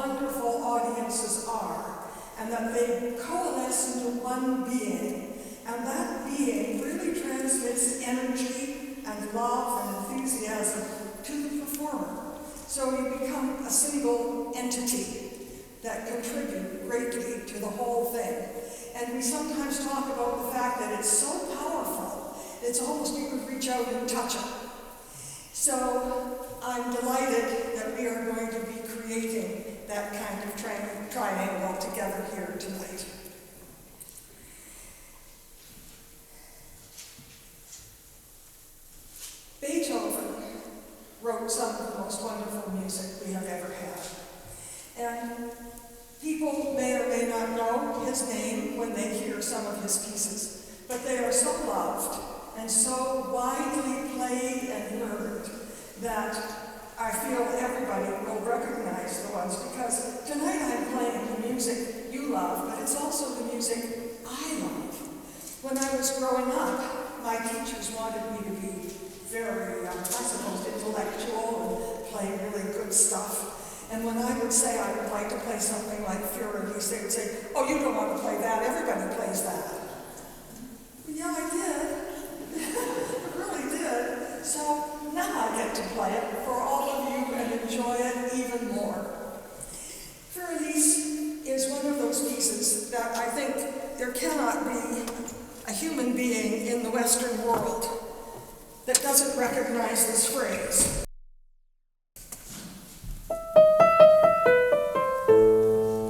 wonderful audiences are, and that they coalesce into one being, and that being really transmits energy and love and enthusiasm to the performer. So you become a single entity that contribute greatly to the whole thing. And we sometimes talk about the fact that it's so powerful, it's almost you could reach out and touch it. So I'm delighted that we are going to be creating that kind of triangle together here tonight. Beethoven wrote some of the most wonderful music we have ever had. And people may or may not know his name when they hear some of his pieces, but they are so loved and so widely played and heard that I feel everybody will recognize the ones, because tonight I'm playing the music you love, but it's also the music I love. When I was growing up, my teachers wanted me to be very, I suppose, intellectual and play really good stuff. And when I would say I would like to play something like Elise, they would say, "Oh, you don't want to play that, everybody plays that." Well, yeah, I did. I really did. So now I get to play it for all of you and enjoy it even more. Elise is one of those pieces that I think there cannot be a human being in the Western world that doesn't recognize this phrase.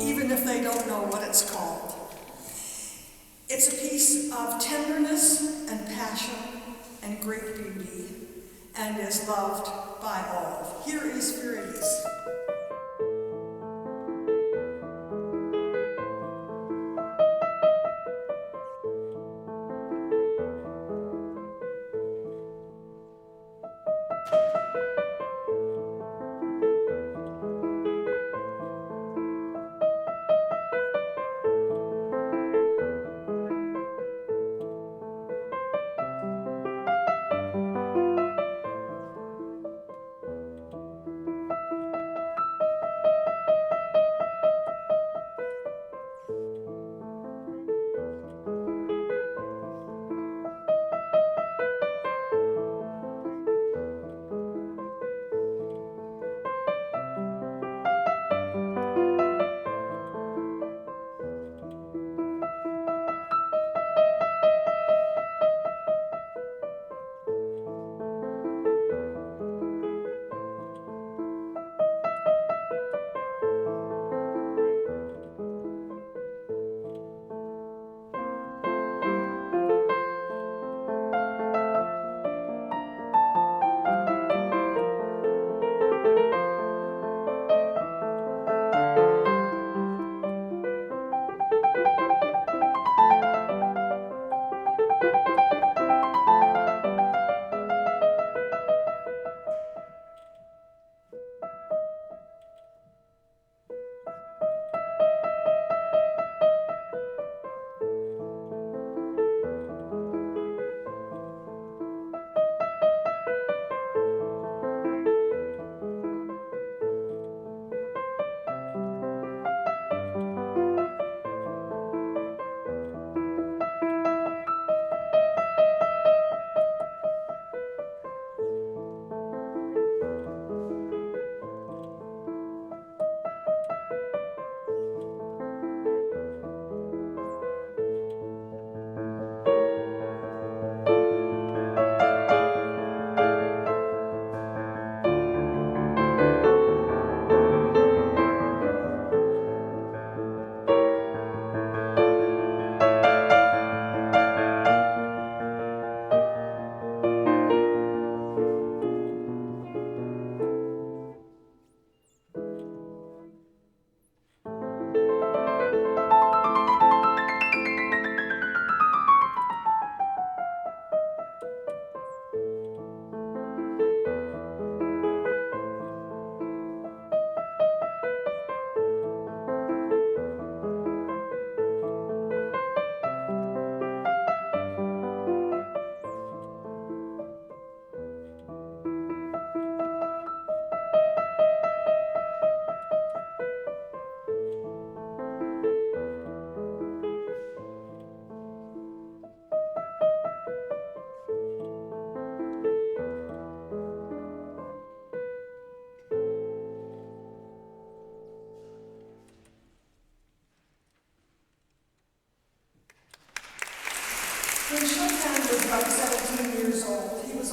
Even if they don't know what it's called. It's a piece of tenderness and passion and great beauty, and is loved by all. Here is Elise.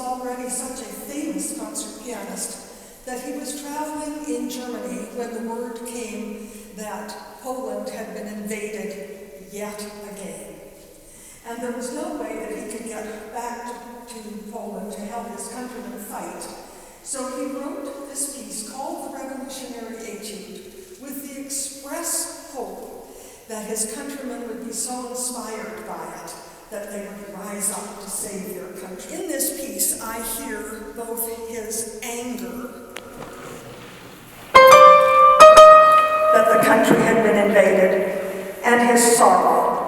already such a famous concert pianist that he was traveling in Germany when the word came that Poland had been invaded yet again. And there was no way that he could get back to Poland to help his countrymen fight. So he wrote this piece called the Revolutionary Etude with the express hope that his countrymen would be so inspired by it that they would rise up to save their country. In this piece, I hear both his anger that the country had been invaded and his sorrow.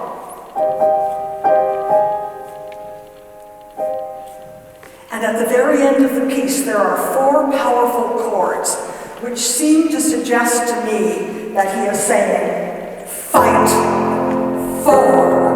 And at the very end of the piece, there are 4 powerful chords which seem to suggest to me that he is saying, fight for Poland.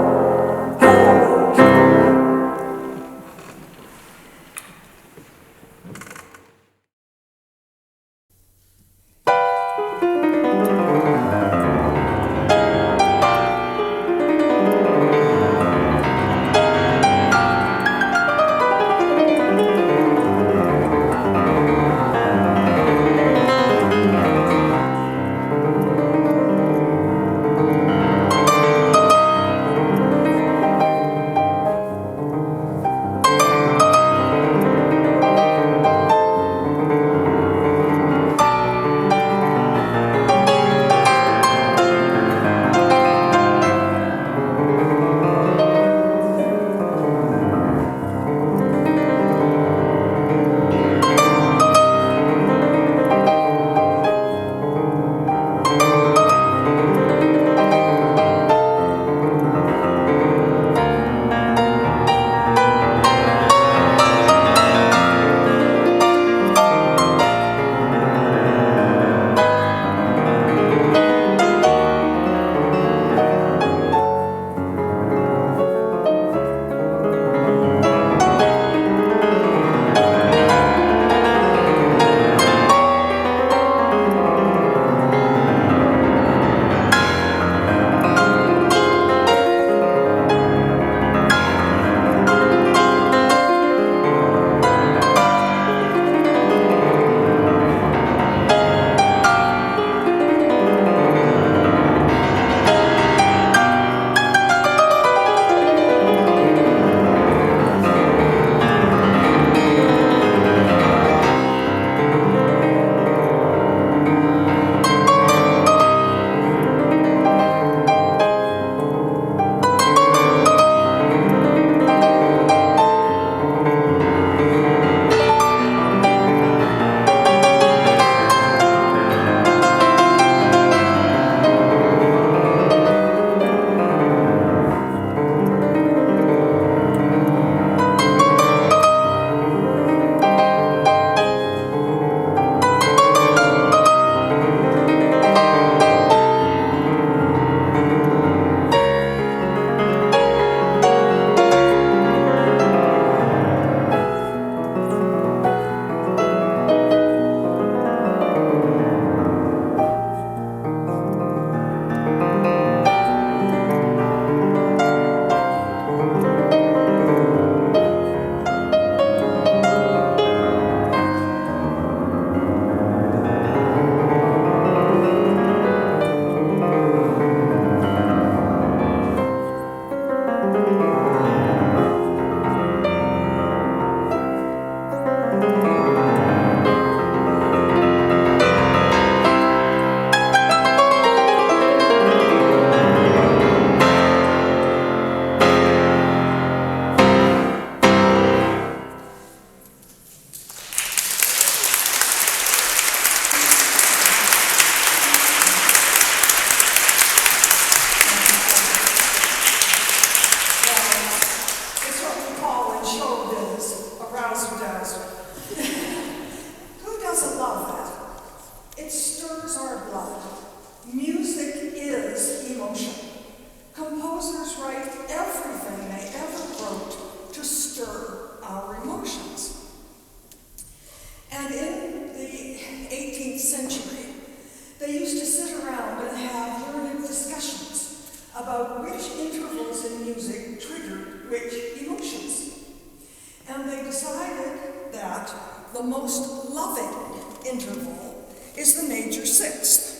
And they decided that the most loving interval is the major sixth.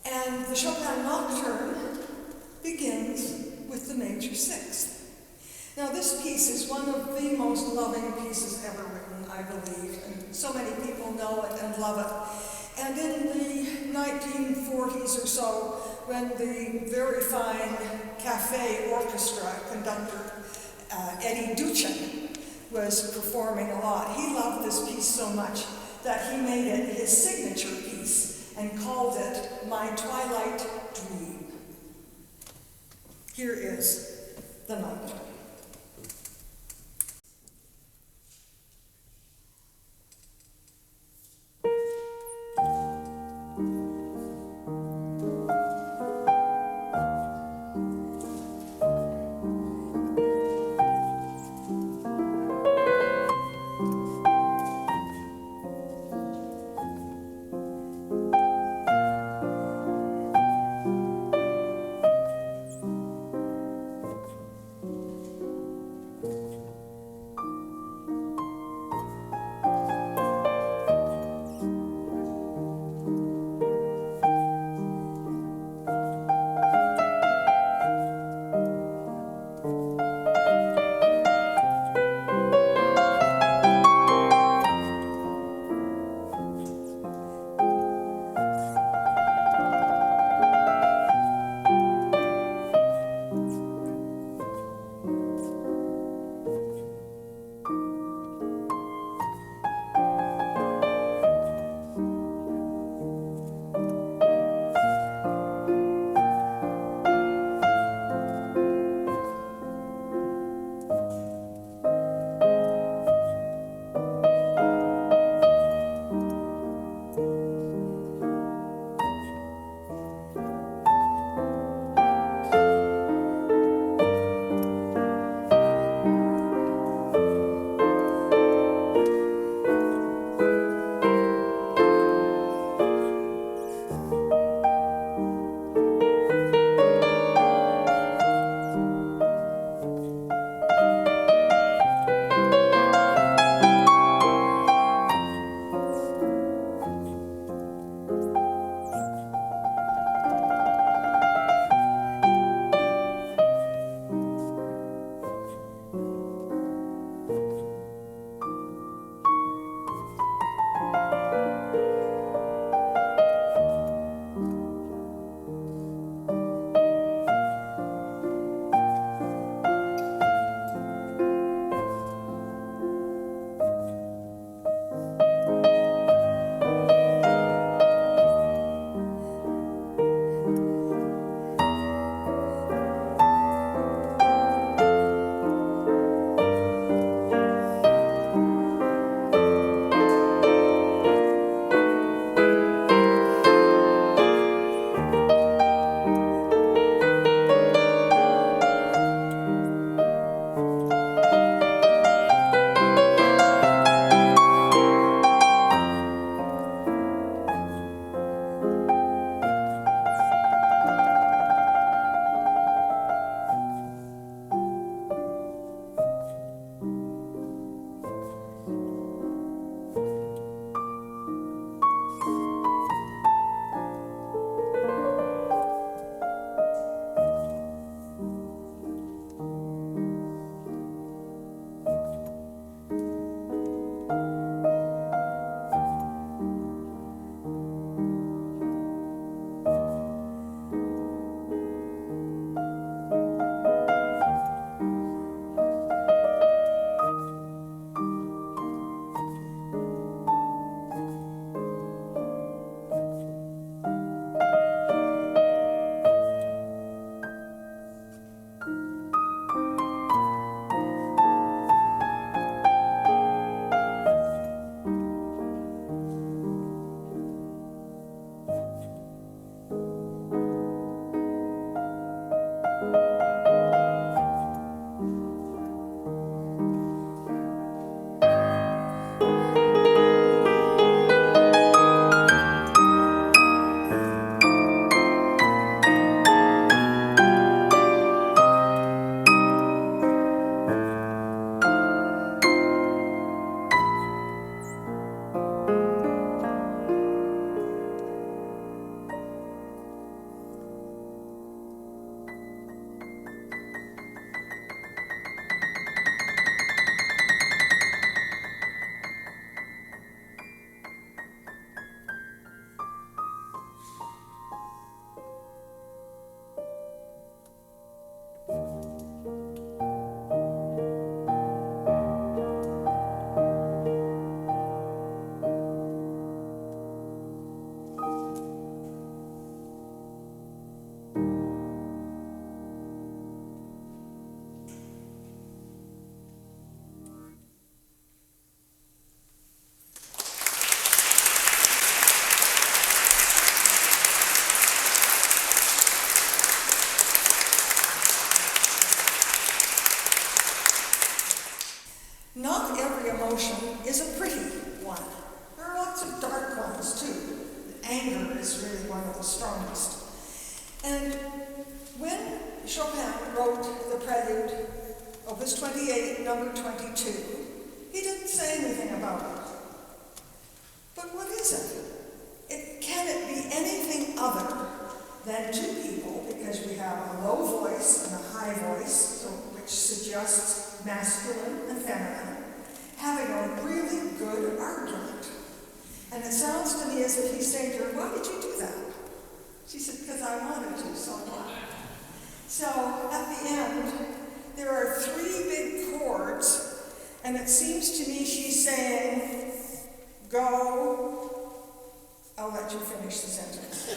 And the Chopin Nocturne begins with the major sixth. Now this piece is one of the most loving pieces ever written, I believe, and so many people know it and love it. And in the 1940s or so, when the very fine cafe orchestra conductor, Etude, was performing a lot, he loved this piece so much that he made it his signature piece and called it My Twilight Dream. Here is the Nocturne. tones too. Anger is really one of the strongest. And when Chopin wrote the Prelude, Opus 28, number 22, he didn't say anything about it. But what is it? Can it be anything other than two people, because we have a low voice and a high voice, which suggests masculine and feminine, having a really good argument? And it sounds to me as if he's saying to her, why did you do that? She said, because I wanted to so much. So at the end, there are three big chords, and it seems to me she's saying, go, I'll let you finish the sentence.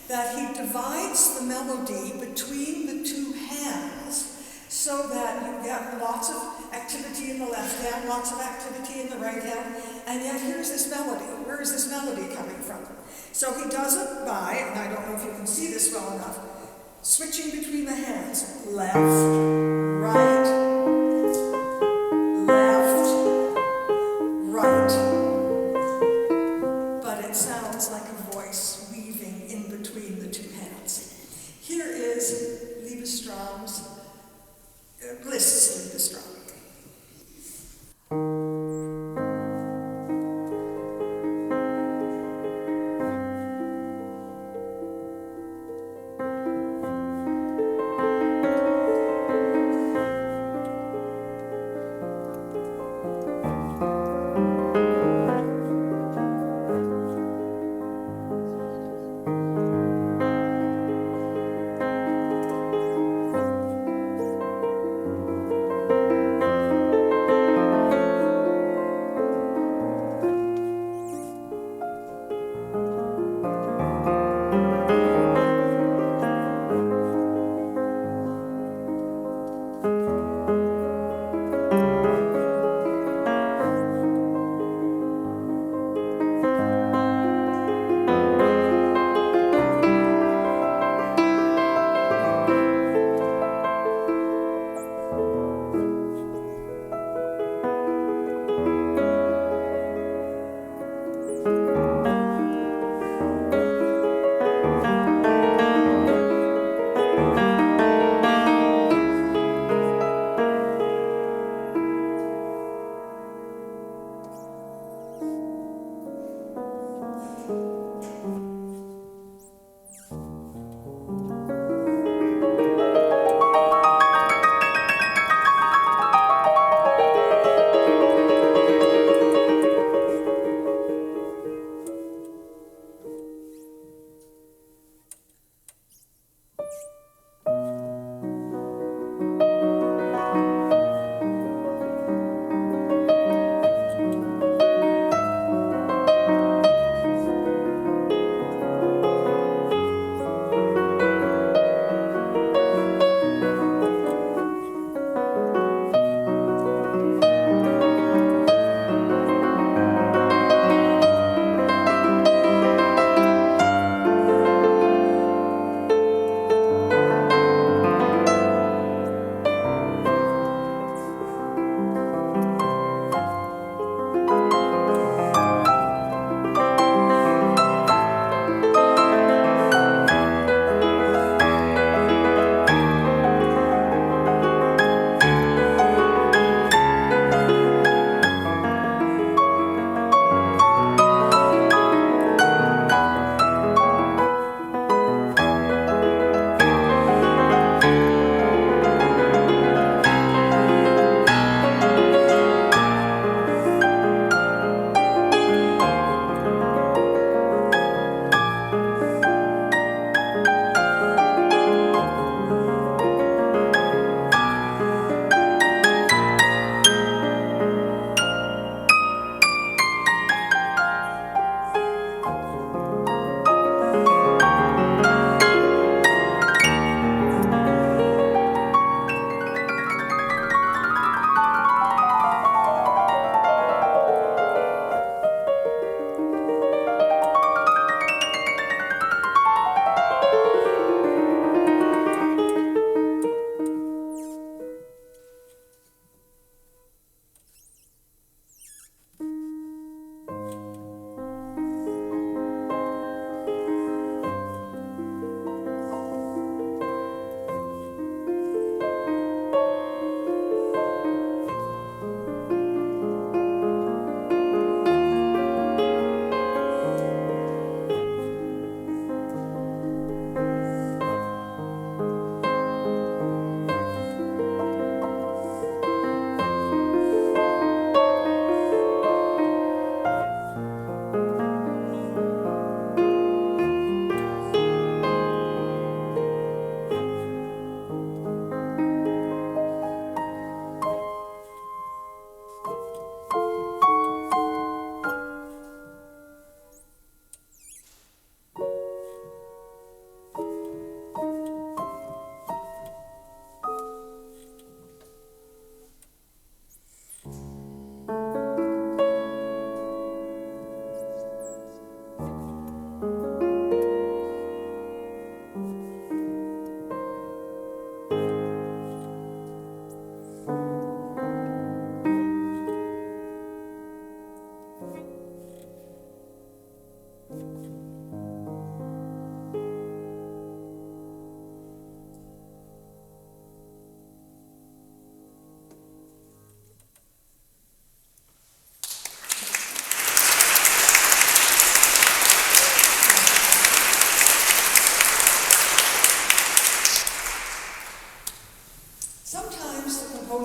That he divides the melody between the two hands so that you get lots of activity in the left hand, lots of activity in the right hand, and yet here's this melody. Where is this melody coming from? So he does it by, and I don't know if you can see this well enough, switching between the hands. Left, right, left, right. But it sounds like a voice weaving in between the two hands. Here is Liebestraume's, Liszt's Liebestraume.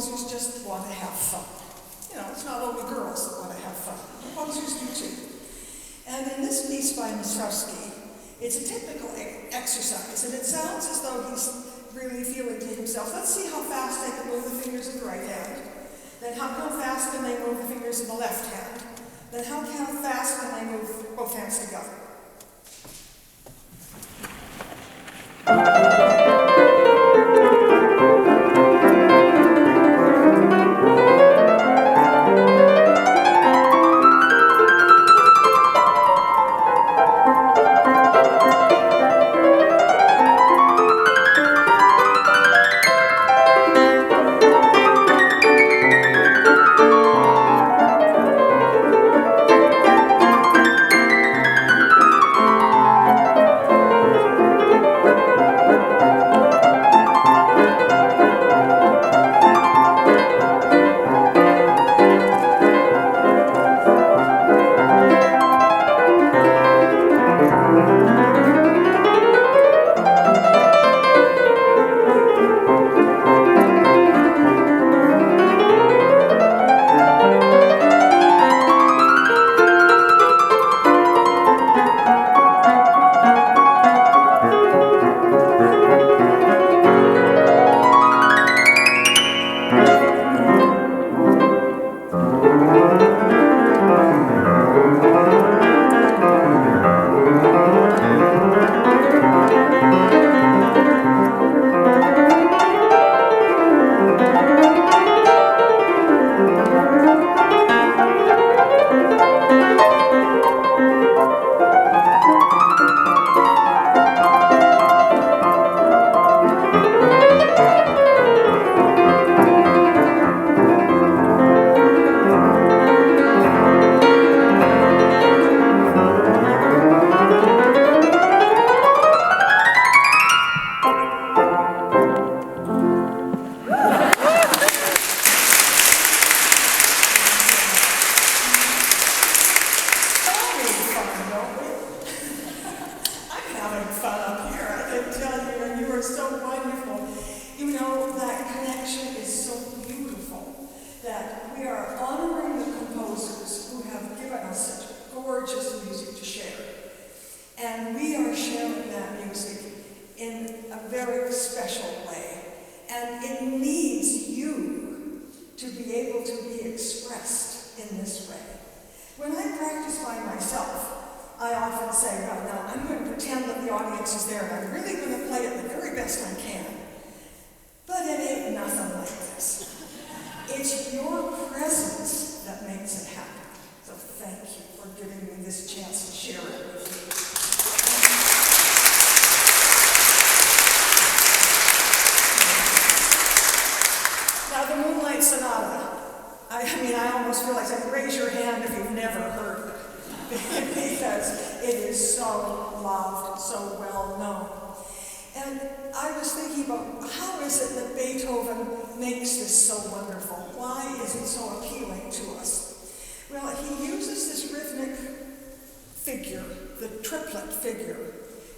composers just want to have fun. You know, it's not only girls that want to have fun. Composers do too. And in this piece by Moszkowski, it's a typical exercise, and it sounds as though he's really feeling to himself, let's see how fast I can move the fingers of the right hand. Then how fast can they move the fingers of the left hand? Then how fast can they move both hands together?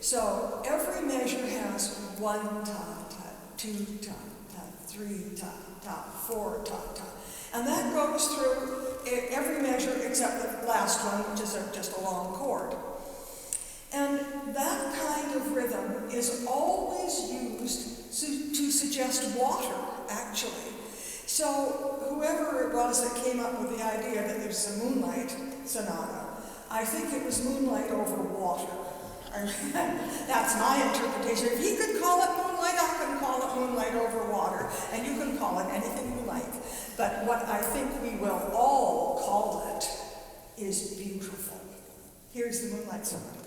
So every measure has 1 ta-ta, 2 ta-ta, 3 ta-ta, 4 ta-ta. And that goes through every measure except the last one, which is just a long chord. And that kind of rhythm is always used to suggest water, actually. So whoever it was that came up with the idea that there's a Moonlight Sonata, I think it was moonlight over water. That's my interpretation. If he could call it moonlight, I can call it moonlight over water, and you can call it anything you like. But what I think we will all call it is beautiful. Here's the Moonlight Sonata.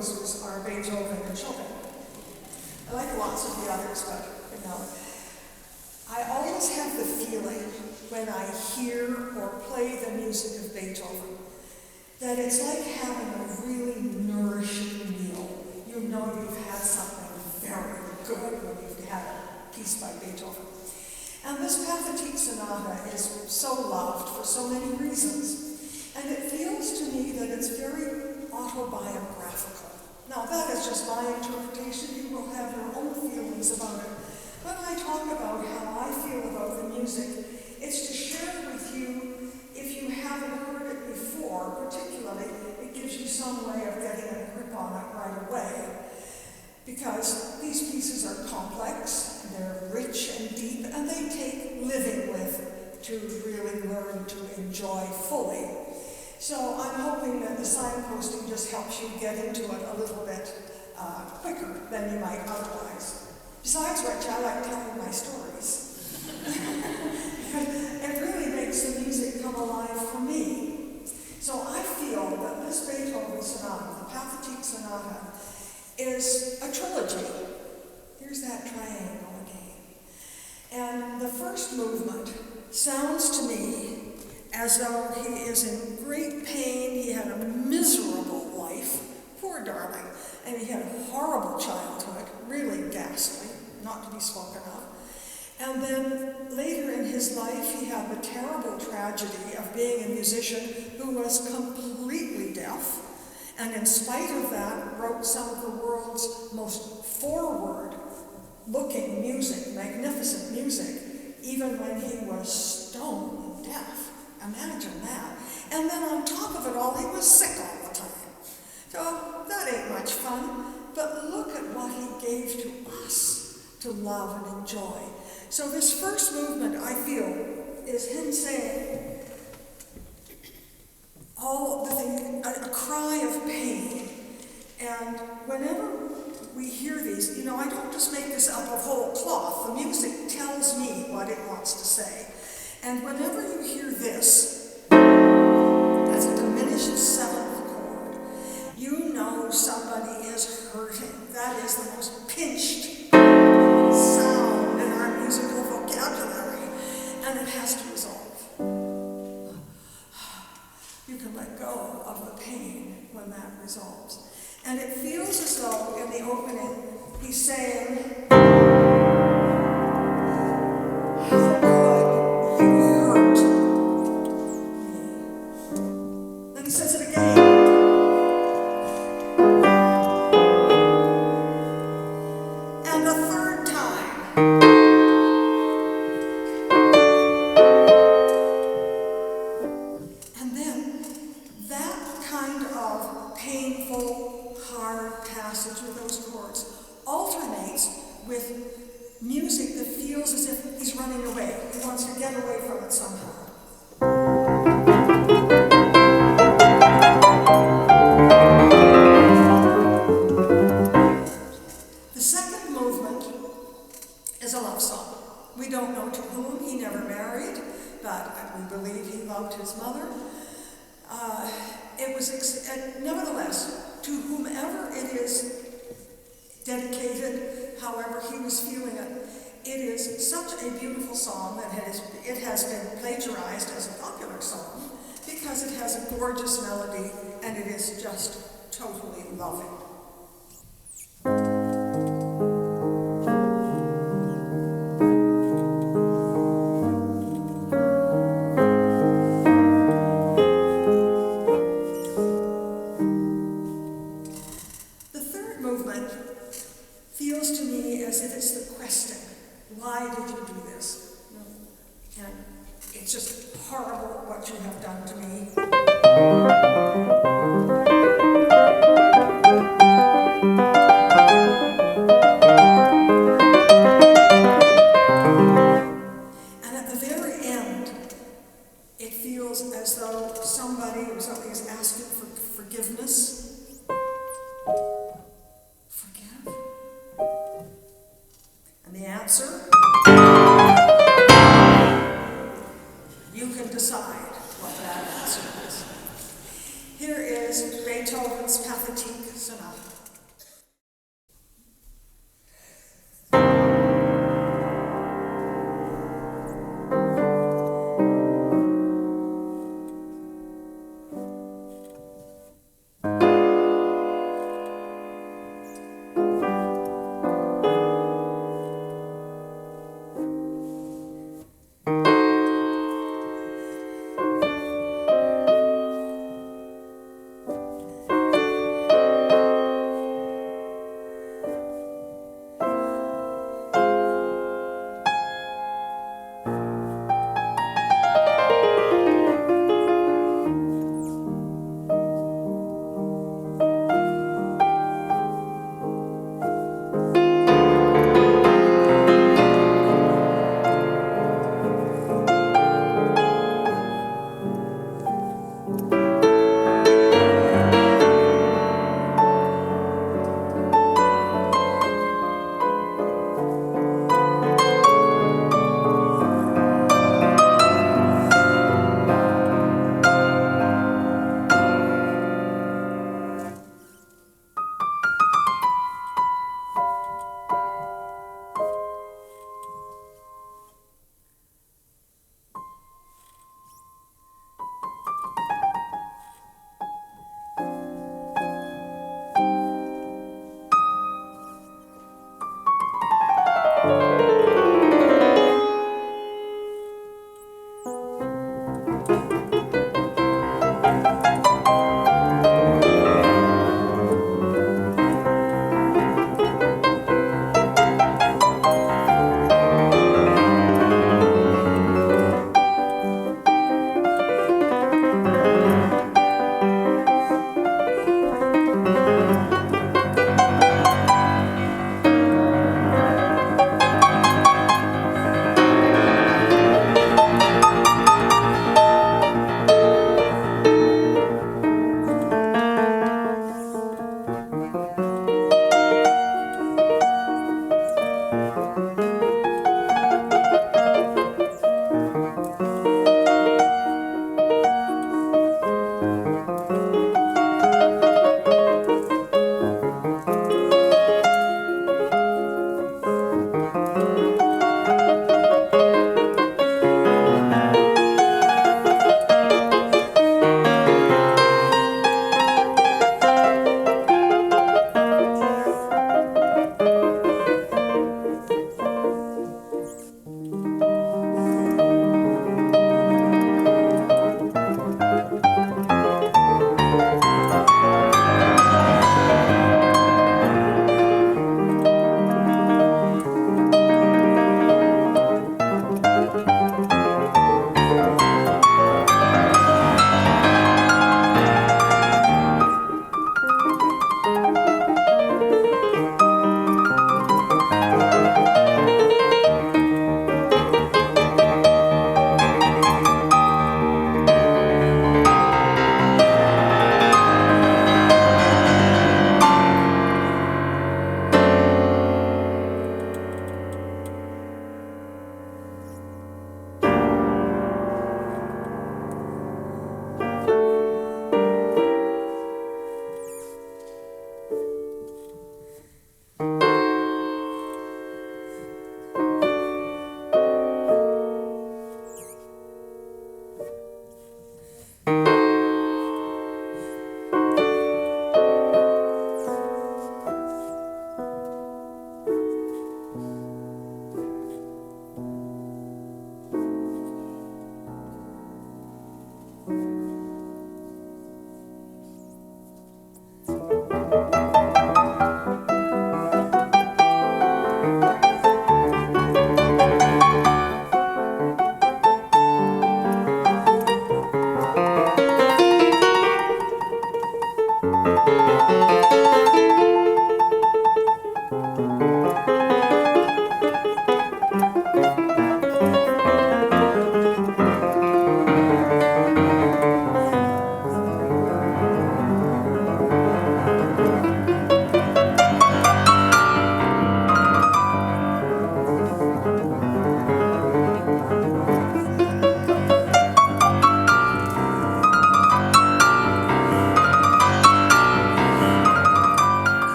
composers are Beethoven and Chopin. I like lots of the others, but I always have the feeling when I hear or play the music of Beethoven that it's like having a really nourishing meal. You know you've had something very good when you've had a piece by Beethoven. And this Pathetique Sonata is so loved for so many reasons. And it feels to me that it's very autobiographical. Now that is just my interpretation. You will have your own feelings about it. When I talk about how I feel about the music, it's to share with you, if you haven't heard it before, particularly, it gives you some way of getting a grip on it right away. Because these pieces are complex, they're rich and deep, and they take living with to really learn to enjoy fully. So I'm hoping that the signposting just helps you get into it a little bit quicker than you might otherwise. Besides which, I like telling my stories. It really makes the music come alive for me. So I feel that this Beethoven sonata, the Pathetique Sonata, is a trilogy. Here's that triangle again. And the first movement sounds to me as though he is in great pain. He had a miserable life, poor darling, and he had a horrible childhood, really ghastly, not to be spoken of. And then later in his life, he had the terrible tragedy of being a musician who was completely deaf, and in spite of that, wrote some of the world's most forward-looking music, magnificent music, even when he was stone deaf. Imagine that. And then on top of it all, he was sick all he gave to us to love and enjoy. So this first movement, I feel, is him saying all the things, a cry of pain. And whenever we hear these, I don't just make this up of whole cloth. The music tells me what it wants to say. And whenever you hear this, as a diminished seventh chord, you know somebody is hurting. That is the most pinched sound in our musical vocabulary, and it has to resolve. You can let go of the pain when that resolves. And it feels as though in the opening he's saying, how could you hurt me? Then he says it again. And the third time. And then that kind of painful, hard passage with those chords alternates with music that feels as if he's running away. He wants to get away from it somehow. The second movement is a love song. We don't know to whom. He never married, but we believe he loved his mother. It was, nevertheless, to whomever it is dedicated, however he was feeling it, it is such a beautiful song that it has been plagiarized as a popular song because it has a gorgeous melody and it is just totally loving. Feels to me as if it's the question, why did you do this? And it's just horrible what you have done to me. And at the very end, it feels as though somebody or something is asking for forgiveness. And the answer? You can decide what that answer is. Here is Beethoven's Pathetique Sonata.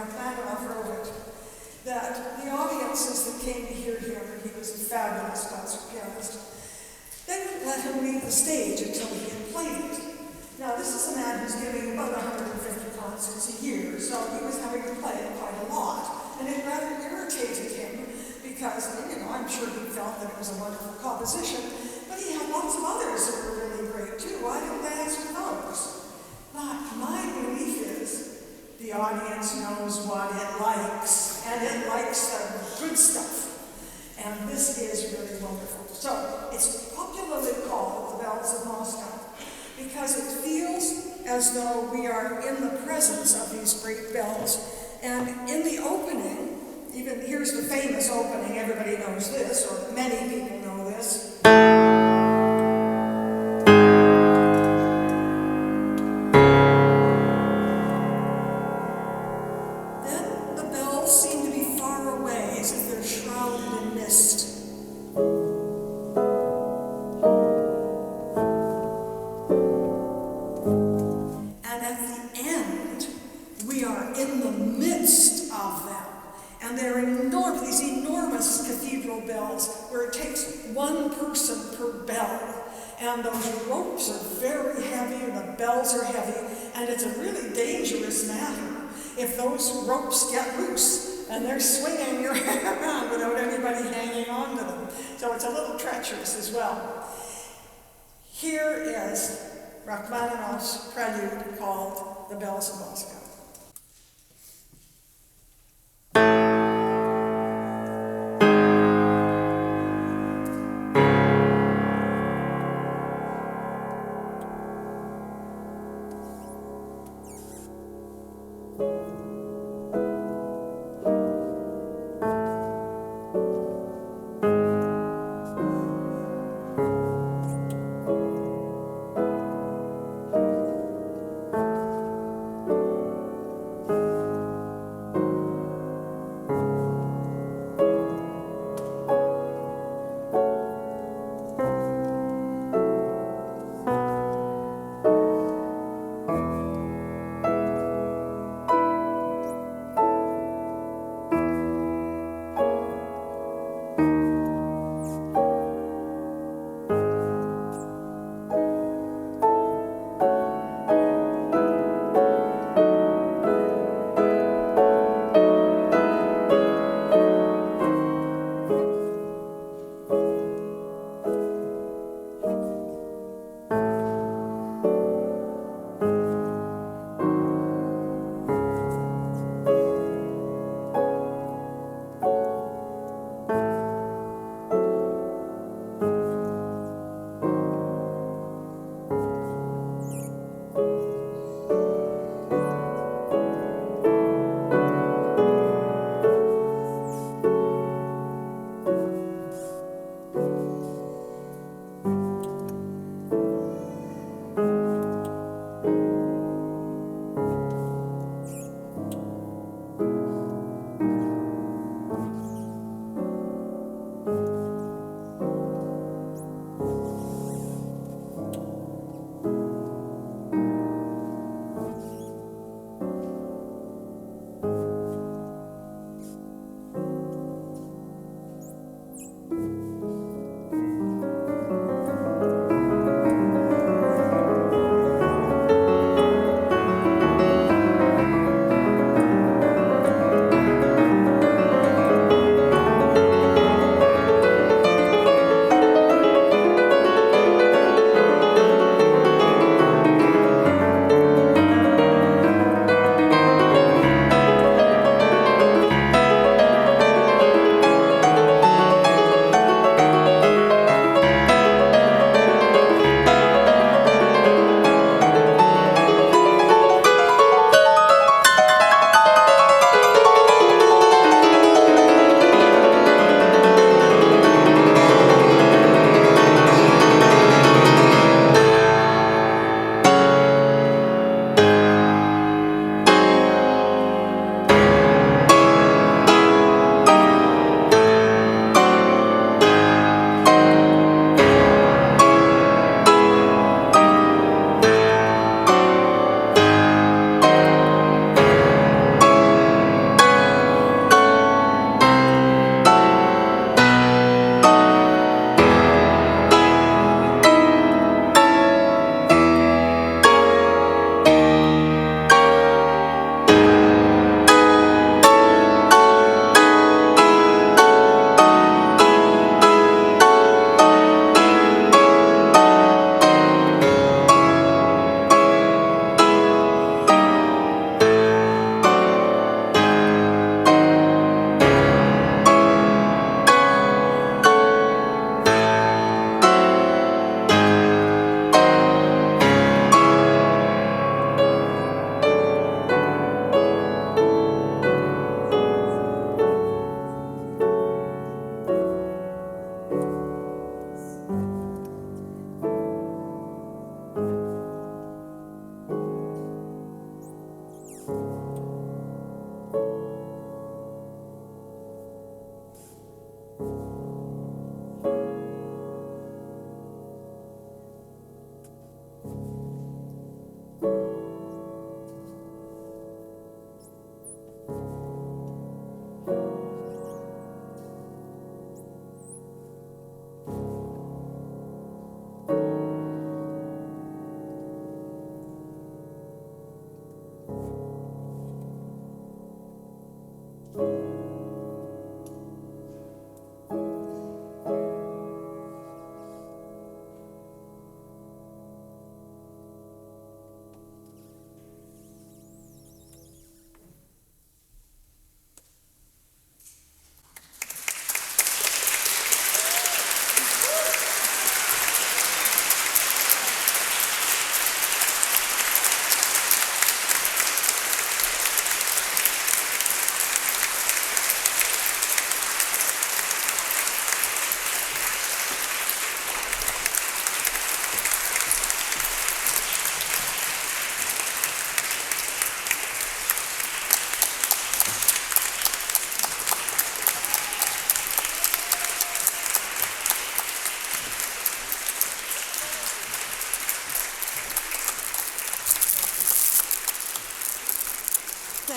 Rachmaninoff wrote it, that the audiences that came to hear him, and he was a fabulous concert pianist, they wouldn't let him leave the stage until he had played it. Now, this is a man who's giving about 150 concerts a year, so he was having to play it quite a lot, and it rather irritated him because, I'm sure he felt that it was a wonderful composition, but he had lots of others that were really great too. Why didn't they answer those? But my belief is the audience knows what it likes, and it likes the good stuff. And this is really wonderful. So it's popularly called the Bells of Moscow because it feels as though we are in the presence of these great bells. And in the opening, Even here's the famous opening, everybody knows this, or many people know this. Then the bells seem to be far away, as if they're shrouded in mist. And at the end, we are in the midst of them. And they're enormous, these enormous cathedral bells, where it takes one person per bell. And those ropes are very heavy, and the bells are heavy, and it's a really dangerous matter if those ropes get loose and they're swinging your head around without anybody hanging on to them. So it's a little treacherous as well. Here is Rachmaninoff's Prelude called The Bells of Moscow.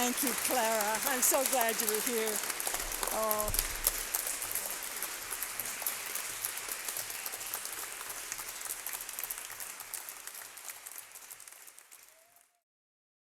Thank you, Clara. I'm so glad you were here. Oh.